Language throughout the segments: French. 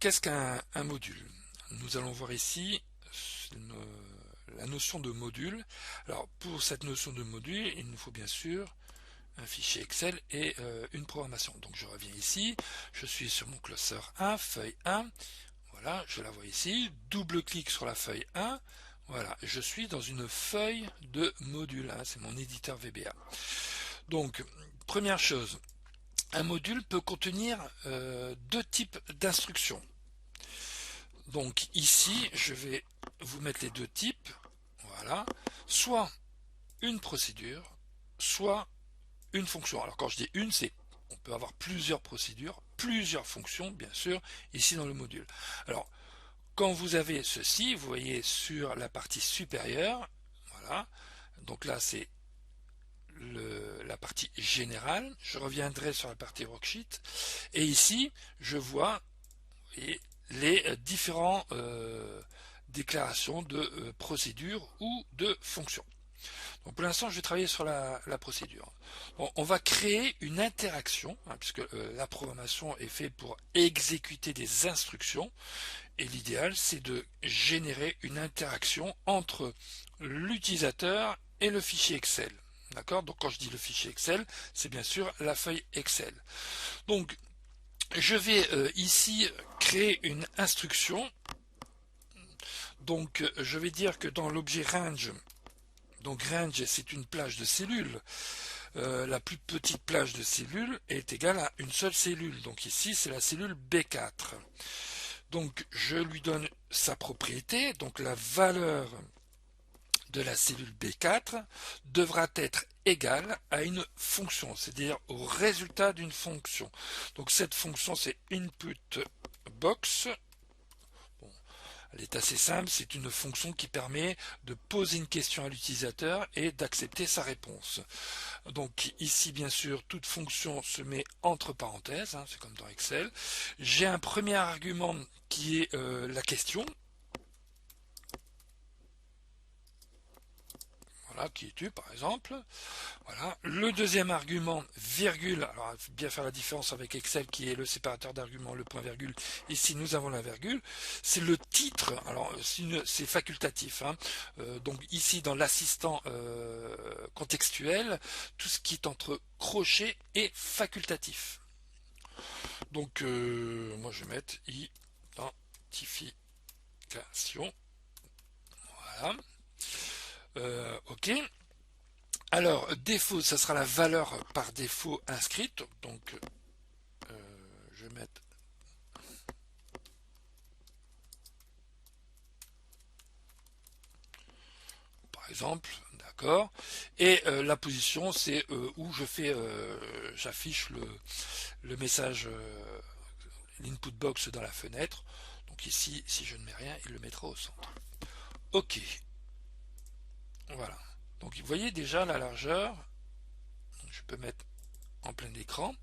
qu'est-ce qu'un module? Nous allons voir ici la notion de module. Alors pour cette notion de module, il nous faut bien sûr un fichier Excel et une programmation. Donc je reviens ici, je suis sur mon curseur 1, feuille 1, voilà, je la vois ici, double-clic sur la feuille 1, voilà, je suis dans une feuille de module, hein, c'est mon éditeur VBA. Donc, première chose, un module peut contenir deux types d'instructions. Donc ici, je vais vous mettre les deux types, voilà, soit une procédure, soit une fonction. Alors quand je dis une, c'est on peut avoir plusieurs procédures, plusieurs fonctions, bien sûr, ici dans le module. Alors, quand vous avez ceci, vous voyez sur la partie supérieure, voilà, donc là c'est la partie générale, je reviendrai sur la partie worksheet, et ici, je vois les différentes déclarations de procédures ou de fonctions. Donc pour l'instant, je vais travailler sur la procédure. Bon, on va créer une interaction, hein, puisque la programmation est faite pour exécuter des instructions, et l'idéal, c'est de générer une interaction entre l'utilisateur et le fichier Excel. D'accord? Donc quand je dis le fichier Excel, c'est bien sûr la feuille Excel. Donc je vais ici créer une instruction. Donc je vais dire que dans l'objet range, donc range c'est une plage de cellules, la plus petite plage de cellules est égale à une seule cellule. Donc ici c'est la cellule B4. Donc je lui donne sa propriété, donc la valeur de la cellule B4 devra être égale à une fonction, c'est-à-dire au résultat d'une fonction. Donc cette fonction c'est input-box. Bon, elle est assez simple, c'est une fonction qui permet de poser une question à l'utilisateur et d'accepter sa réponse. Donc ici bien sûr toute fonction se met entre parenthèses, hein, c'est comme dans Excel. J'ai un premier argument qui est la question. Voilà, qui es-tu par exemple. Voilà. Le deuxième argument, virgule, alors il faut bien faire la différence avec Excel qui est le séparateur d'arguments, le point virgule, ici nous avons la virgule, c'est le titre, alors c'est facultatif, hein. Donc ici dans l'assistant contextuel, tout ce qui est entre crochet et facultatif. Donc moi je vais mettre identification, voilà. Ok. Alors, défaut, ça sera la valeur par défaut inscrite. Donc, je vais mettre par exemple, d'accord. Et la position, c'est où je fais, j'affiche le message, l'input box dans la fenêtre. Donc ici, si je ne mets rien, il le mettra au centre. Ok. Voilà. Donc vous voyez déjà la largeur. Je peux mettre en plein écran.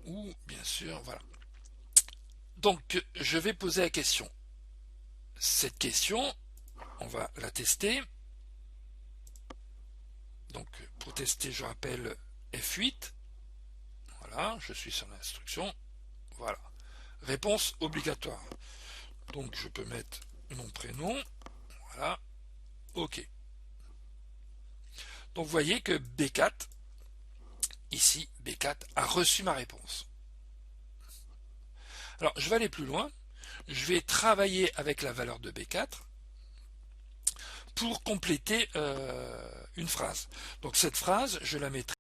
Ou bien sûr, voilà. Donc je vais poser la question. Cette question, on va la tester. Donc pour tester, je rappelle F8. Voilà, je suis sur l'instruction. Voilà. Réponse obligatoire. Donc je peux mettre mon prénom. Voilà. OK. Donc vous voyez que B4, ici, B4 a reçu ma réponse. Alors je vais aller plus loin. Je vais travailler avec la valeur de B4 pour compléter une phrase. Donc cette phrase, je la mettrai